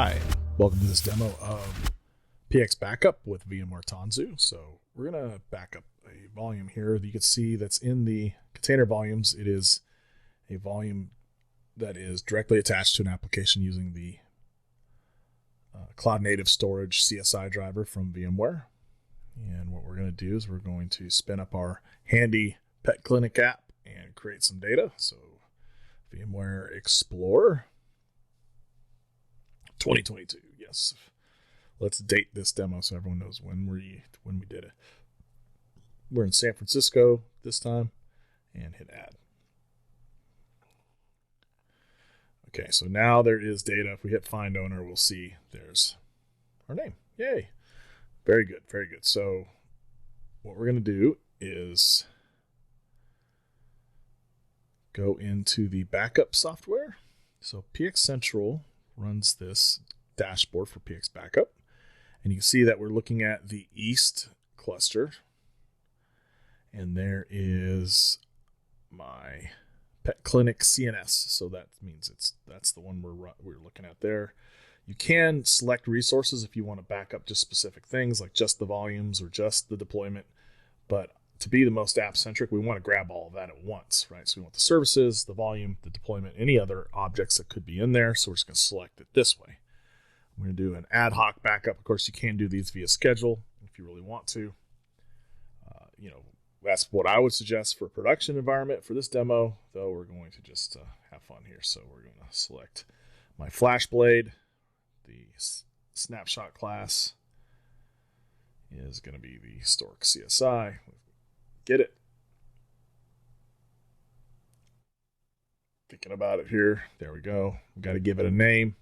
Hi, welcome to this demo of PX Backup with VMware Tanzu. So we're going to back up a volume here that you can see that's in the container volumes. It is a volume that is directly attached to an application using the Cloud Native Storage CSI driver from VMware. And what we're going to do is we're going to spin up our handy pet clinic app and create some data. So VMware Explorer 2022. Yes. Let's date this demo so everyone knows when we did it. We're in San Francisco this time, and hit add. Okay, so now there is data. If we hit find owner, we'll see there's our name. Yay. Very good, very good. So what we're going to do is go into the backup software. So PX Central runs this dashboard for PX Backup. And you can see that we're looking at the East cluster. And there is my pet clinic CNS. So that means that's the one we're looking at there. You can select resources if you want to back up just specific things like just the volumes or just the deployment. But to be the most app-centric, we want to grab all of that at once, right? So we want the services, the volume, the deployment, any other objects that could be in there. So we're just going to select it this way. I'm going to do an ad hoc backup. Of course, you can do these via schedule if you really want to. That's what I would suggest for a production environment for this demo, though we're going to just have fun here. So we're going to select my FlashBlade. The snapshot class is going to be the Stork CSI. Get it? Thinking about it here. There we go. We've got to give it a name.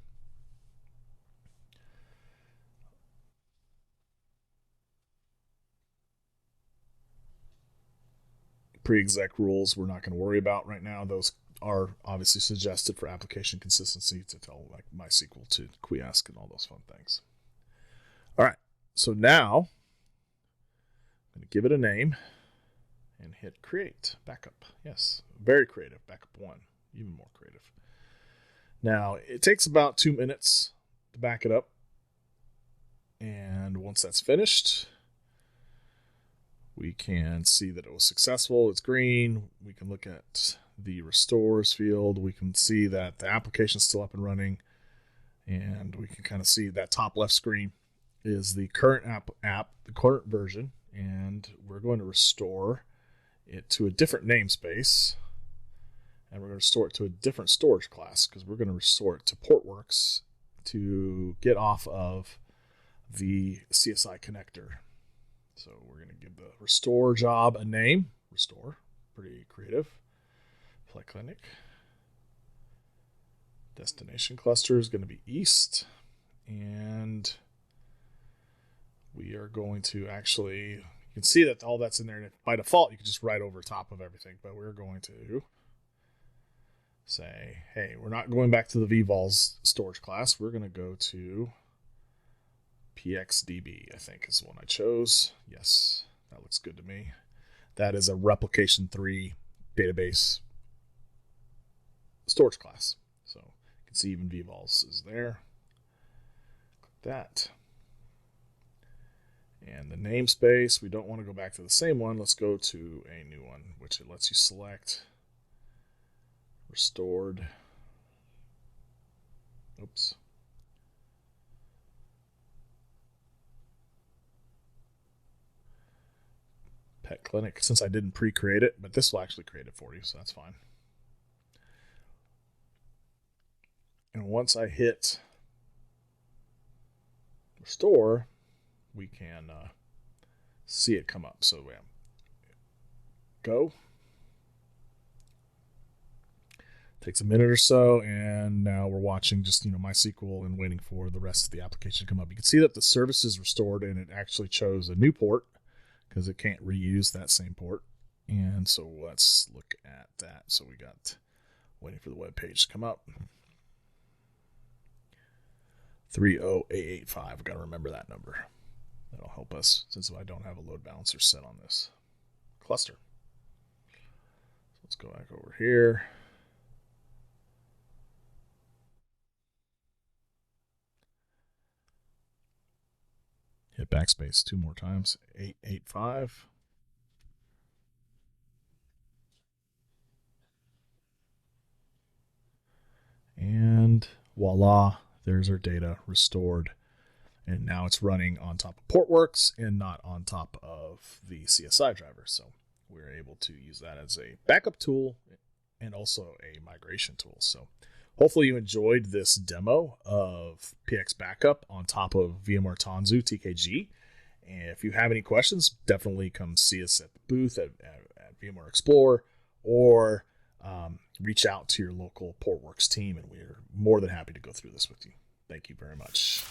Pre-exec rules we're not going to worry about right now. Those are obviously suggested for application consistency to tell like MySQL to Quiesce and all those fun things. All right, so now I'm going to give it a name and hit create backup. Yes, very creative. Backup 1, even more creative. Now it takes about 2 minutes to back it up, and once that's finished, we can see that it was successful. It's green. We can look at the restores field. We can see that the application is still up and running. And we can kind of see that top left screen is the current app, the current version. And we're going to restore it to a different namespace. And we're going to restore it to a different storage class because we're going to restore it to Portworx to get off of the CSI connector. So we're going to give the restore job a name. Restore, pretty creative. Play clinic. Destination cluster is going to be East. And we are going to actually, you can see that all that's in there. And by default, you can just write over top of everything. But we're going to say, hey, we're not going back to the vvols storage class. We're going to go to PXDB, I think is the one I chose. Yes, that looks good to me. That is a replication 3 database storage class. So you can see even vvols is there. Click that. And the namespace, we don't want to go back to the same one. Let's go to a new one, which it lets you select restored. Oops. Pet clinic, since I didn't pre-create it, but this will actually create it for you, so that's fine. And once I hit restore, we can see it come up. So go. Takes a minute or so, and now we're watching just MySQL and waiting for the rest of the application to come up. You can see that the service is restored, and it actually chose a new port because it can't reuse that same port. And so let's look at that. So we got waiting for the web page to come up. 30885. We've got to remember that number. That'll help us since I don't have a load balancer set on this cluster. So let's go back over here. Hit backspace 2 more times. 885. And voila, there's our data restored. And now it's running on top of Portworx and not on top of the CSI driver. So we're able to use that as a backup tool and also a migration tool. So hopefully you enjoyed this demo of PX Backup on top of VMware Tanzu TKG. And if you have any questions, definitely come see us at the booth at VMware Explorer, or reach out to your local Portworx team, and we're more than happy to go through this with you. Thank you very much.